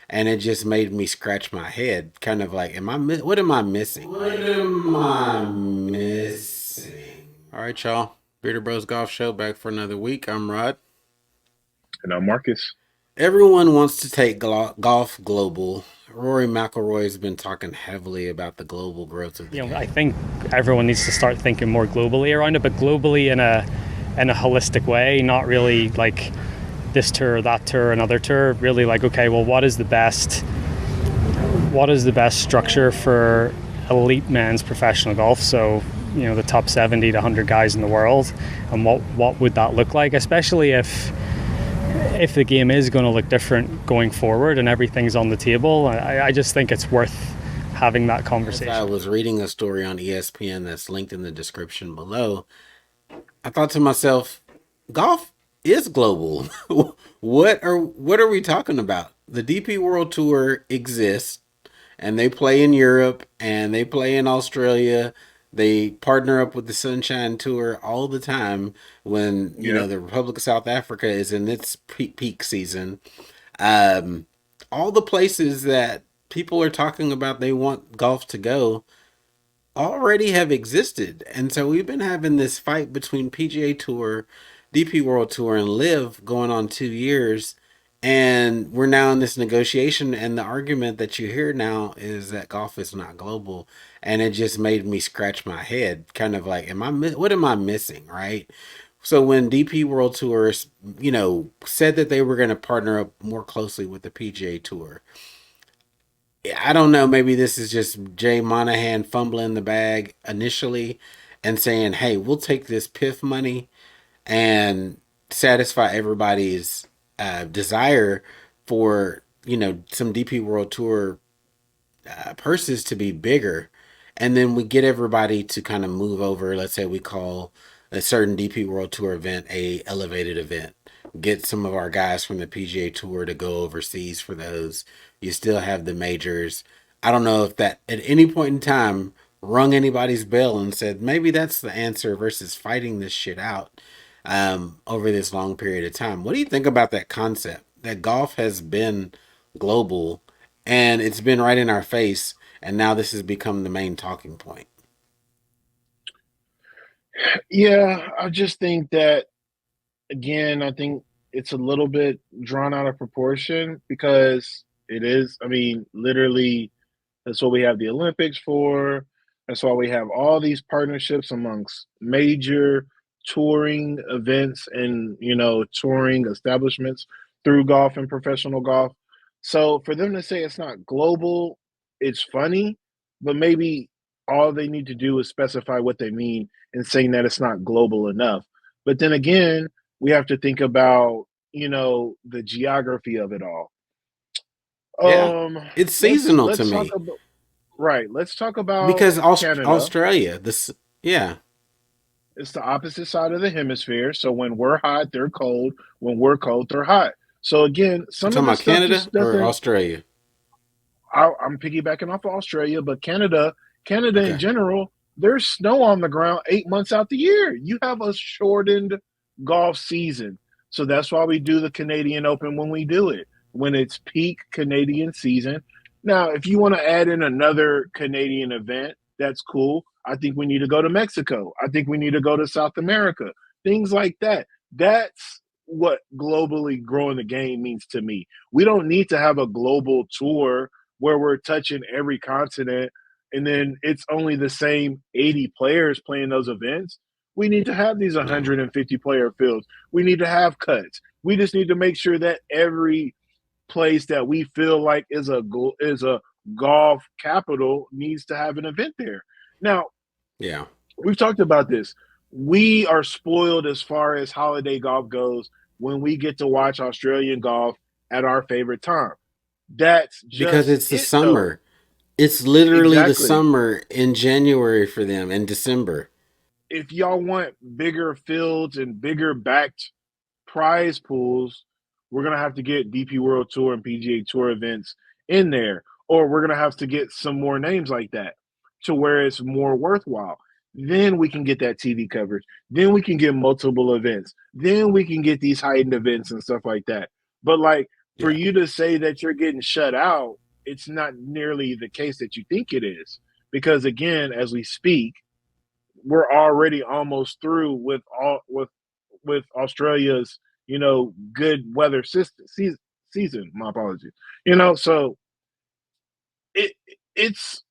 and it just made me scratch my head, kind of like, what am I missing? What am I missing? All right, y'all. Bearder Bros Golf Show back for another week. I'm Rod. And I'm Marcus. Everyone wants to take golf global. Rory McIlroy's been talking heavily about the global growth of the I game. think everyone needs to start thinking more globally around it, but globally in a holistic way, not really like this tour, that tour, another tour. Really like, okay, well, what is the best structure for elite men's professional golf? So, the top 70 to 100 guys in the world, and what would that look like, especially if the game is going to look different going forward and everything's on the table. I just think it's worth having that As I conversation. was reading a story on ESPN that's linked in the description below, I thought to myself, golf is global. What are we talking about? The DP World Tour exists and they play in Europe and they play in Australia. They partner up with the Sunshine Tour all the time when, Yep. the Republic of South Africa is in its peak season. Um, all the places that people are talking about they want golf to go already have existed. And so we've been having this fight between PGA Tour, DP World Tour, and Live going on 2 years. And we're now in this negotiation. And the argument that you hear now is that golf is not global. And it just made me scratch my head, kind of like, what am I missing, right? So when DP World Tour, said that they were going to partner up more closely with the PGA Tour, I don't know. Maybe this is just Jay Monahan fumbling the bag initially and saying, "Hey, we'll take this PIF money and satisfy everybody's desire for some DP World Tour purses to be bigger, and then we get everybody to kind of move over. Let's say we call a certain DP World Tour event a elevated event. Get some of our guys from the PGA Tour to go overseas for those. You still have the majors. I don't know if that at any point in time rung anybody's bell and said maybe that's the answer versus fighting this shit out over this long period of time. What do you think about that concept that golf has been global and it's been right in our face, and now this has become the main talking point? Yeah, I just think that again, I think it's a little bit drawn out of proportion because it is. I mean, literally, that's what we have the Olympics for. That's why we have all these partnerships amongst major touring events and touring establishments through golf and professional golf. So for them to say it's not global, it's funny, but maybe all they need to do is specify what they mean in saying that it's not global enough. But then again, we have to think about the geography of it all. Yeah, Um, it's let's seasonal to let's talk me about right. Let's talk about because Canada. Australia, this, yeah. It's the opposite side of the hemisphere. So when we're hot, they're cold. When we're cold, they're hot. So again, You some of talking this about stuff Canada just or doesn't. Australia? I'm piggybacking off of Australia, but Canada in Okay. general, there's snow on the ground 8 months out the year. You have a shortened golf season. So that's why we do the Canadian Open when we do it, when it's peak Canadian season. Now, if you want to add in another Canadian event, that's cool. I think we need to go to Mexico. I think we need to go to South America. Things like that. That's what globally growing the game means to me. We don't need to have a global tour where we're touching every continent and then it's only the same 80 players playing those events. We need to have these No. 150 player fields. We need to have cuts. We just need to make sure that every place that we feel like is a golf capital needs to have an event there. Now, Yeah. we've talked about this. We are spoiled as far as holiday golf goes when we get to watch Australian golf at our favorite time. That's Because just it's the it, though. summer. It's literally the Exactly. summer in January for them in December. If y'all want bigger fields and bigger backed prize pools, we're gonna have to get DP World Tour and PGA Tour events in there, or we're gonna have to get some more names like that to where it's more worthwhile. Then we can get that TV coverage. Then we can get multiple events. Then we can get these heightened events and stuff like that. But like for Yeah. you to say that you're getting shut out, it's not nearly the case that you think it is. Because again, as we speak, we're already almost through with Australia's good weather season. My apologies. So it it's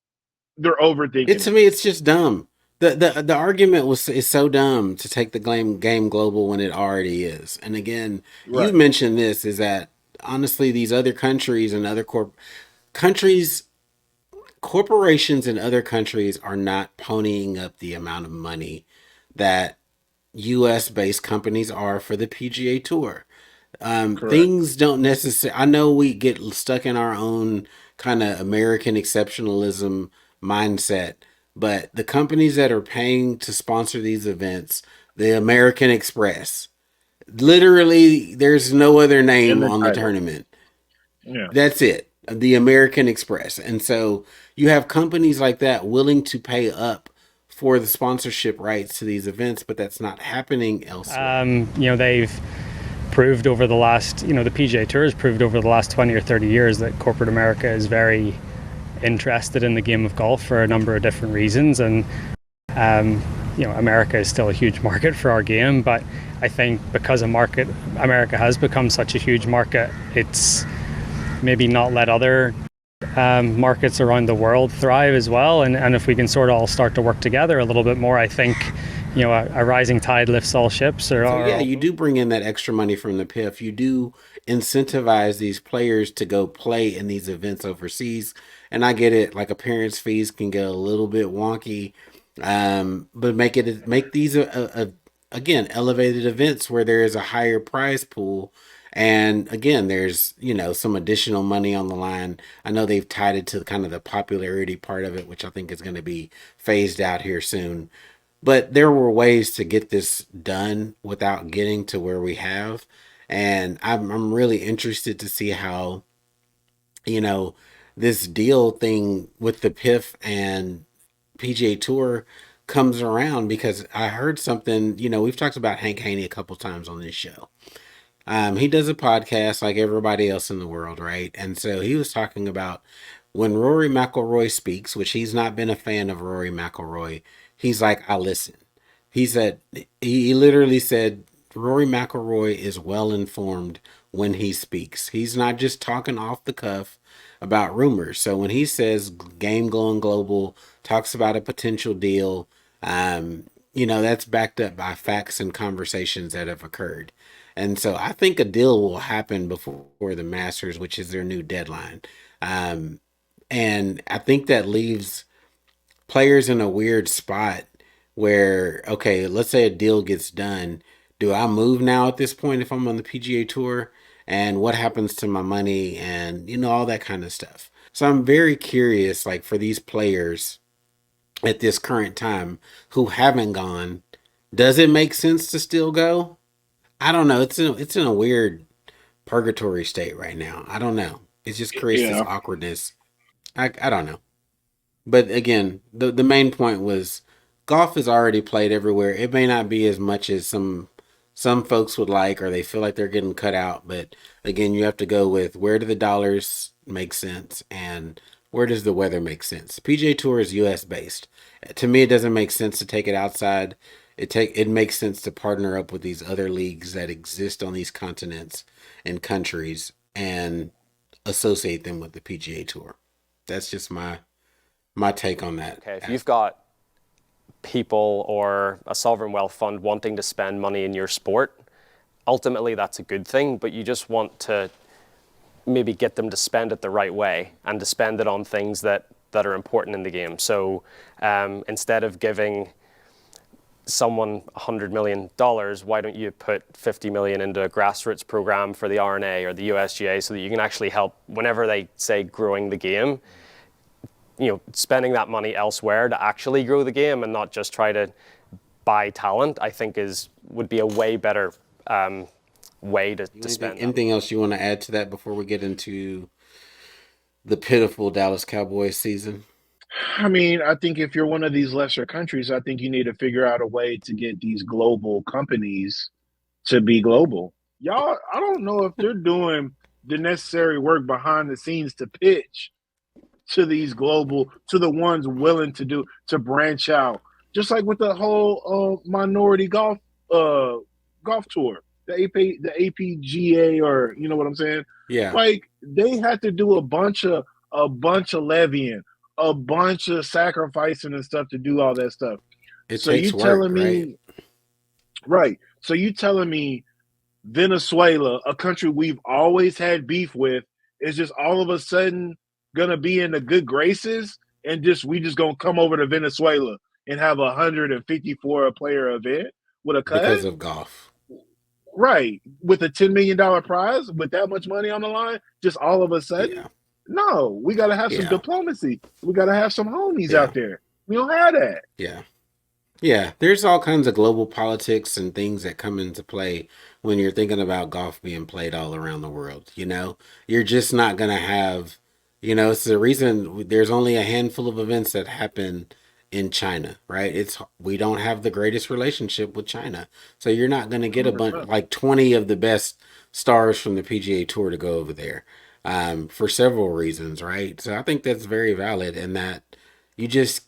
they're It overthinking to it. me, it's just dumb. The argument is so dumb to take the game global when it already is. And again, you Right. mentioned this is that honestly, these other countries and other countries, corporations in other countries are not ponying up the amount of money that U.S. based companies are for the PGA Tour. Correct. Things don't necessarily. I know we get stuck in our own kind of American exceptionalism mindset, but the companies that are paying to sponsor these events, the American Express, literally, there's no other In name the on the title. tournament. Yeah. That's it, the American Express. And so you have companies like that willing to pay up for the sponsorship rights to these events, but that's not happening elsewhere. They've proved over the last, the PGA Tour has proved over the last 20 or 30 years that corporate America is very interested in the game of golf for a number of different reasons. And, America is still a huge market for our game. But I think because America has become such a huge market, it's maybe not let other markets around the world thrive as well. And if we can sort of all start to work together a little bit more, I think a rising tide lifts all ships. So Or yeah, all you do bring in that extra money from the PIF. You do incentivize these players to go play in these events overseas. And I get it, like appearance fees can get a little bit wonky, but make these again elevated events where there is a higher prize pool. And again, there's some additional money on the line. I know they've tied it to kind of the popularity part of it, which I think is going to be phased out here soon. But there were ways to get this done without getting to where we have. And I'm really interested to see how, you know, this deal thing with the PIF and PGA Tour comes around because I heard something, we've talked about Hank Haney a couple times on this show. He does a podcast like everybody else in the world, right? And so he was talking about when Rory McIlroy speaks, which he's not been a fan of Rory McIlroy. He's like, I listen. He said he literally said Rory McIlroy is well informed when he speaks. He's not just talking off the cuff about rumors. So when he says game going global, talks about a potential deal, that's backed up by facts and conversations that have occurred. And so I think a deal will happen before the Masters, which is their new deadline. Um, and I think that leaves players in a weird spot where, okay, let's say a deal gets done. Do I move now at this point if I'm on the PGA Tour? And what happens to my money and, all that kind of stuff. So I'm very curious, like for these players at this current time who haven't gone, does it make sense to still go? I don't know. It's in a weird purgatory state right now. I don't know. It just creates this Yeah. awkwardness. I don't know. But again, the main point was golf is already played everywhere. It may not be as much as some folks would like, or they feel like they're getting cut out. But again, you have to go with where do the dollars make sense and where does the weather make sense. PGA Tour is U.S. based. To me, it doesn't make sense to take it outside. It makes sense to partner up with these other leagues that exist on these continents and countries and associate them with the PGA Tour. That's just my take on that. Okay, if you've got people or a sovereign wealth fund wanting to spend money in your sport, ultimately that's a good thing, but you just want to maybe get them to spend it the right way and to spend it on things that are important in the game. So instead of giving someone $100 million, why don't you put 50 million into a grassroots program for the RNA or the USGA so that you can actually help whenever they say growing the game, spending that money elsewhere to actually grow the game and not just try to buy talent, I think would be a way better way to spend that. Anything else you want to add to that before we get into the pitiful Dallas Cowboys season? I mean, I think if you're one of these lesser countries, I think you need to figure out a way to get these global companies to be global. Y'all, I don't know if they're doing the necessary work behind the scenes to pitch to these global, to the ones willing to branch out, just like with the whole minority golf tour, the APGA, or you know what I'm saying. Yeah. Like they had to do a bunch of levying, a bunch of sacrificing and stuff to do all that stuff. It So you takes work, telling right? me, right? So you telling me Venezuela, a country we've always had beef with, is just all of a sudden gonna be in the good graces, and we just gonna come over to Venezuela and have 154 player event with a cut, Because of golf. right? With a $10 million prize, with that much money on the line, just all of a sudden. Yeah. No, we gotta have some Yeah. diplomacy. We gotta have some homies Yeah. out there. We don't have that. Yeah. Yeah, there's all kinds of global politics and things that come into play when you're thinking about golf being played all around the world. You're just not going to have, it's the reason there's only a handful of events that happen in China, right? We don't have the greatest relationship with China. So you're not going to get a bunch 100%. like 20 of the best stars from the PGA Tour to go over there for several reasons, right? So I think that's very valid, and that you just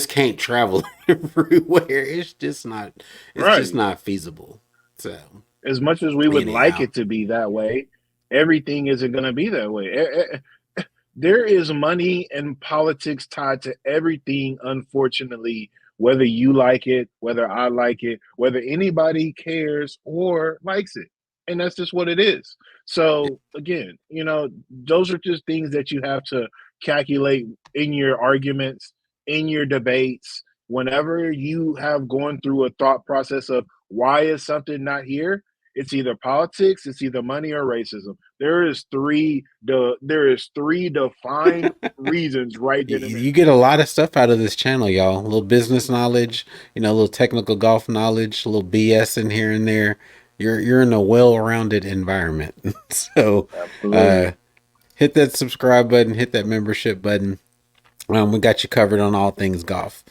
can't travel everywhere. It's just Right. not feasible. So As much as we would like anyhow, it to be that way, everything isn't going to be that way. There is money and politics tied to everything, unfortunately, whether you like it, whether I like it, whether anybody cares or likes it. And that's just what it is. So, again, those are just things that you have to calculate in your arguments, in your debates, whenever you have gone through a thought process of why is something not here. It's either politics, it's either money, or racism. There is three defined reasons right you, then and there. you get a lot of stuff out of this channel, y'all. A little business knowledge, a little technical golf knowledge, a little BS in here and there. You're in a well-rounded environment. So, uh, Absolutely. hit that subscribe button, hit that membership button. We got you covered on all things golf.